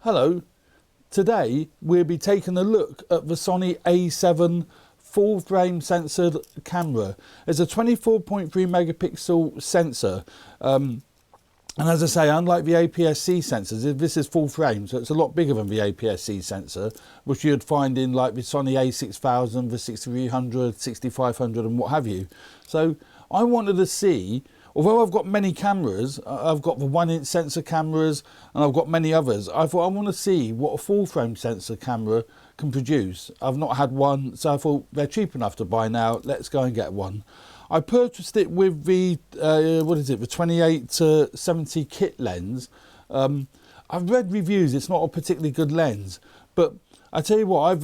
Hello, today we'll be taking a look at the Sony A7 full frame censored camera. It's a 24.3 megapixel sensor, and as I say, unlike the APS-C sensors, this is full frame, so it's a lot bigger than the APS-C sensor, which you'd find in like the Sony A6000, the 6300, 6500 and what have you. So I wanted to see, although I've got many cameras, I've got the 1-inch sensor cameras and I've got many others, I thought I want to see what a full frame sensor camera can produce. I've not had one, so I thought they're cheap enough to buy now, let's go and get one. I purchased it with the, the 28 to 70 kit lens. I've read reviews, it's not a particularly good lens, but I tell you what,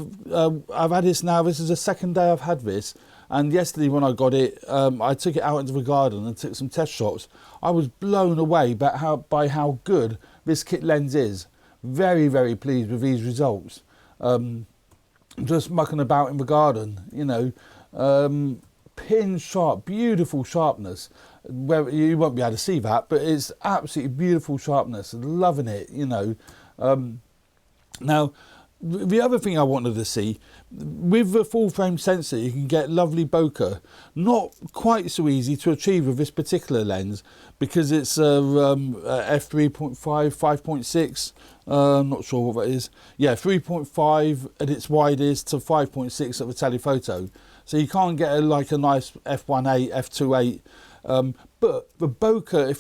I've had this now, this is the second day I've had this, and yesterday when I got it, I took it out into the garden and took some test shots. I was blown away by how good this kit lens is. Very, very pleased with these results. Just mucking about in the garden, you know, pin sharp, beautiful sharpness. Where you won't be able to see that, but it's absolutely beautiful sharpness. Loving it, you know. Now, the other thing I wanted to see, with the full frame sensor, you can get lovely bokeh. Not quite so easy to achieve with this particular lens because it's f3.5, 5.6. I'm not sure what that is. Yeah, 3.5 at its widest to 5.6 at the telephoto. So you can't get like a nice f1.8, f2.8. But the bokeh,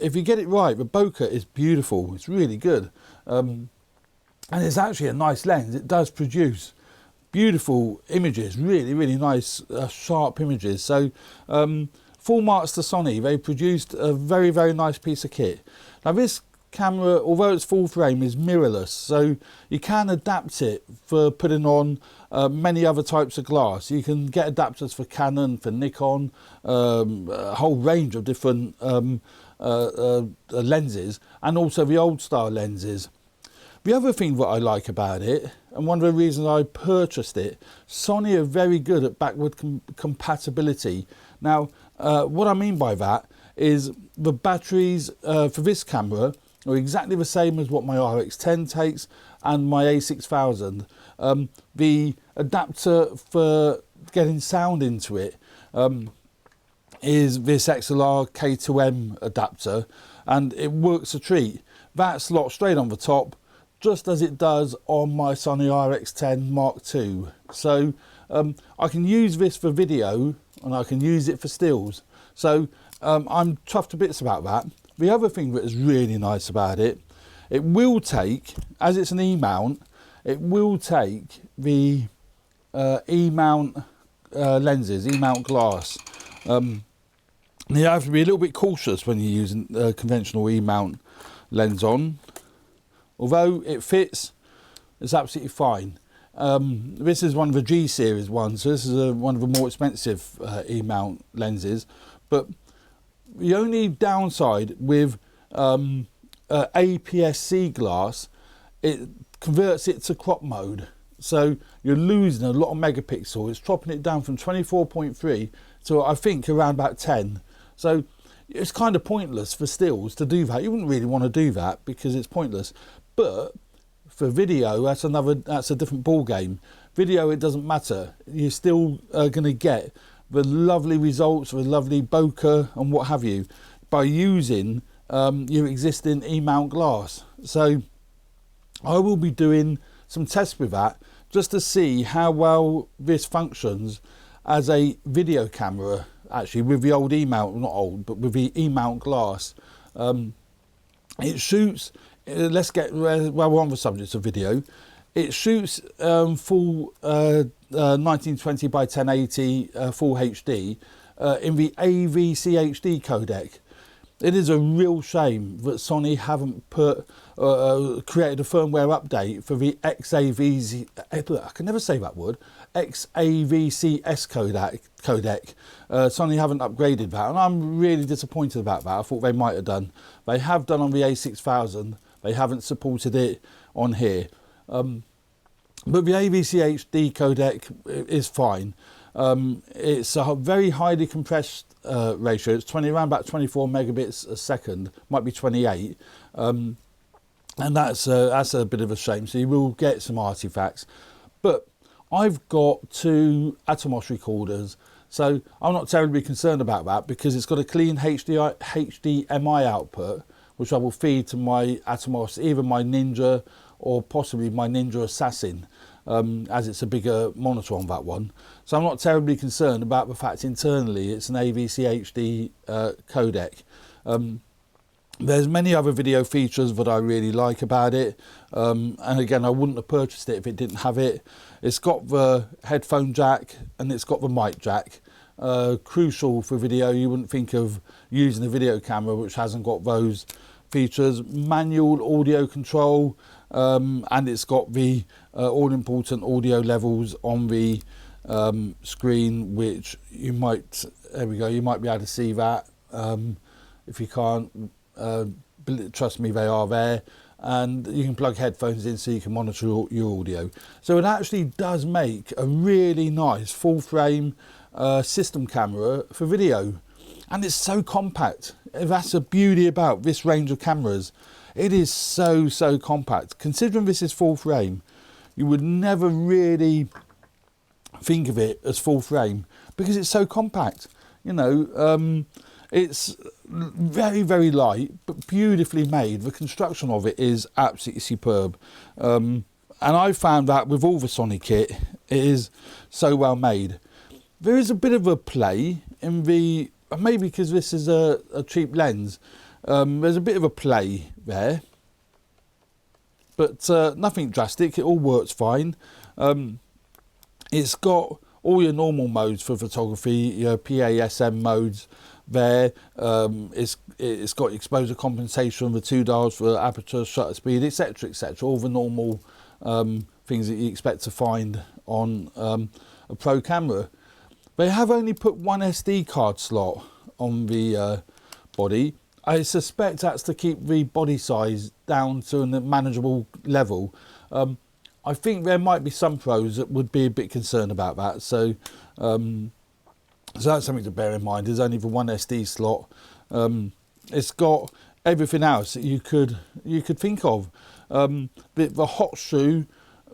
if you get it right, the bokeh is beautiful. It's really good. And it's actually a nice lens. It does produce beautiful images, really, really nice, sharp images. So full marks to Sony. They produced a very, very nice piece of kit. Now this camera, although it's full frame, is mirrorless, so you can adapt it for putting on many other types of glass. You can get adapters for Canon, for Nikon, a whole range of different lenses, and also the old style lenses. The other thing that I like about it, and one of the reasons I purchased it, Sony are very good at backward compatibility. Now, what I mean by that is the batteries for this camera are exactly the same as what my RX10 takes and my A6000. The adapter for getting sound into it is this XLR K2M adapter, and it works a treat. That slots straight on the top, just as it does on my Sony RX10 Mark II. So I can use this for video and I can use it for stills. So I'm chuffed to bits about that. The other thing that is really nice about it, it will take, as it's an E-mount, it will take the E-mount lenses, E-mount glass. You have to be a little bit cautious when you're using a conventional E-mount lens on. Although it fits, it's absolutely fine. This is one of the G series ones, so this is one of the more expensive E-mount lenses. But the only downside with APS-C glass, it converts it to crop mode. So you're losing a lot of megapixel. It's dropping it down from 24.3 to I think around about 10. So it's kind of pointless for stills to do that. You wouldn't really want to do that because it's pointless. But for video, that's a different ball game. Video, it doesn't matter. You're still going to get the lovely results, the lovely bokeh and what have you by using your existing E-mount glass. So I will be doing some tests with that just to see how well this functions as a video camera, actually, with the old E-mount, not old, but with the E-mount glass. It shoots, let's get, well, we're on the subject of video. It shoots full 1920 by 1080 full HD in the AVCHD codec. It is a real shame that Sony haven't created a firmware update for the XAVC, I can never say that word, XAVCS codec. Sony haven't upgraded that, and I'm really disappointed about that. I thought they might have done. They have done on the A6000, they haven't supported it on here. But the AVCHD codec is fine. It's a very highly compressed ratio. It's around about 24 megabits a second, might be 28. and that's a bit of a shame. So you will get some artifacts, but I've got two Atomos recorders, so I'm not terribly concerned about that because it's got a clean HDMI output, which I will feed to my Atomos, either my Ninja or possibly my Ninja Assassin, as it's a bigger monitor on that one. So I'm not terribly concerned about the fact internally it's an AVC HD codec. There's many other video features that I really like about it, and again, I wouldn't have purchased it if it didn't have it. It's got the headphone jack and it's got the mic jack. Crucial for video. You wouldn't think of using a video camera which hasn't got those features. Manual audio control, and it's got the all important audio levels on the screen, which you might, there we go, you might be able to see that. If you can't, trust me, they are there, and you can plug headphones in so you can monitor your audio. So it actually does make a really nice full frame system camera for video, and it's so compact. That's the beauty about this range of cameras. It is so compact. Considering this is full frame, you would never really think of it as full frame because it's so compact. You know, it's very light but beautifully made. The construction of it is absolutely superb, and I found that with all the Sony kit, it is so well made. There is a bit of a play in the, maybe because this is a cheap lens, there's a bit of a play there, but nothing drastic. It all works fine. It's got all your normal modes for photography, your PASM modes there. It's got exposure compensation, the 2 dials for aperture, shutter speed, etc, all the normal things that you expect to find on a pro camera. They have only put one SD card slot on the body. I suspect that's to keep the body size down to a manageable level. I think there might be some pros that would be a bit concerned about that. So that's something to bear in mind. There's only the one SD slot. It's got everything else that you could think of. The hot shoe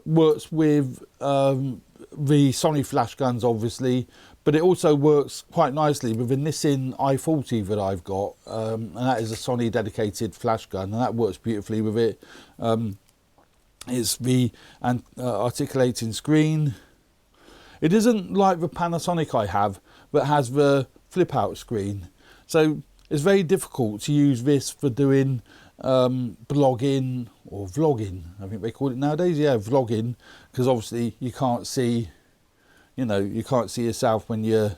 works with the Sony flash guns, obviously, but it also works quite nicely with the Nissin i40 that I've got, and that is a Sony dedicated flash gun, and that works beautifully with it. It's the articulating screen. It isn't like the Panasonic I have that has the flip out screen, so it's very difficult to use this for doing blogging or vlogging, I think they call it nowadays. Yeah, vlogging, because obviously you can't see, you know, you can't see yourself when you're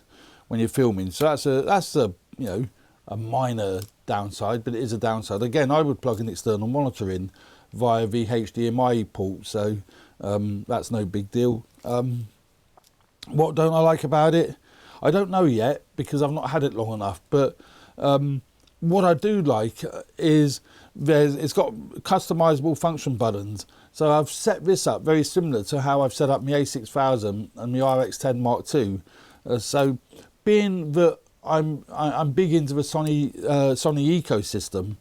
filming. So that's a you know, a minor downside, but it is a downside. Again, I would plug an external monitor in via the HDMI port, so that's no big deal. What don't I like about it? I don't know yet because I've not had it long enough, but what I do like is it's got customizable function buttons. So I've set this up very similar to how I've set up my A6000 and my RX10 Mark II. So being that I'm big into the Sony ecosystem,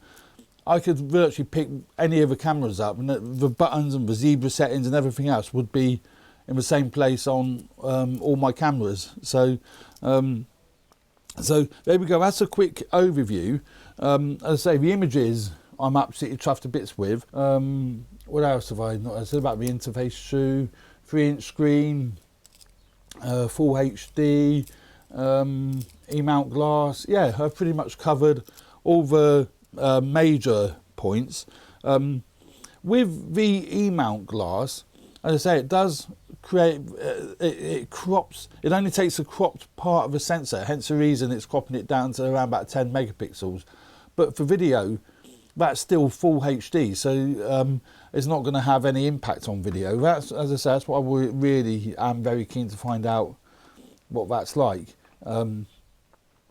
I could virtually pick any of the cameras up, and the buttons and the zebra settings and everything else would be in the same place on all my cameras. So so there we go. That's a quick overview. As I say, the images I'm absolutely chuffed to bits with. What else have I not said about the interface shoe? 3-inch screen, full HD, E-mount glass. Yeah, I've pretty much covered all the major points. With the E-mount glass, as I say, it does create, it crops, it only takes a cropped part of the sensor, hence the reason it's cropping it down to around about 10 megapixels. But for video, that's still full HD, so it's not going to have any impact on video. That's, as I say, that's what I really am very keen to find out what that's like. I'm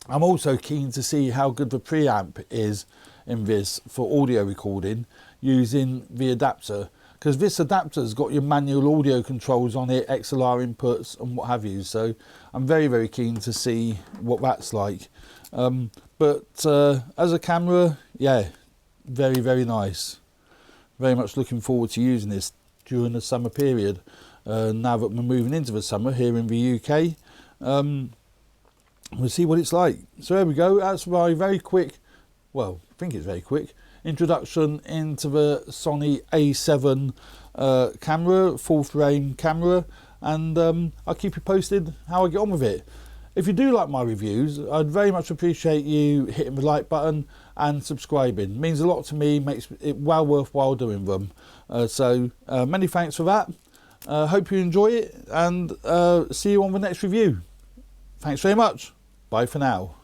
also keen to see how good the preamp is in this for audio recording using the adapter, because this adapter's got your manual audio controls on it, XLR inputs and what have you, so I'm very keen to see what that's like. But as a camera, yeah, very nice, very much looking forward to using this during the summer period. Now that we're moving into the summer here in the UK, we'll see what it's like. So there we go. That's my very quick, well, I think it's very quick, introduction into the Sony A7 camera, full frame camera, and I'll keep you posted how I get on with it. If you do like my reviews, I'd very much appreciate you hitting the like button and subscribing. It means a lot to me, makes it well worthwhile doing them. So many thanks for that. Hope you enjoy it, and see you on the next review. Thanks very much. Bye for now.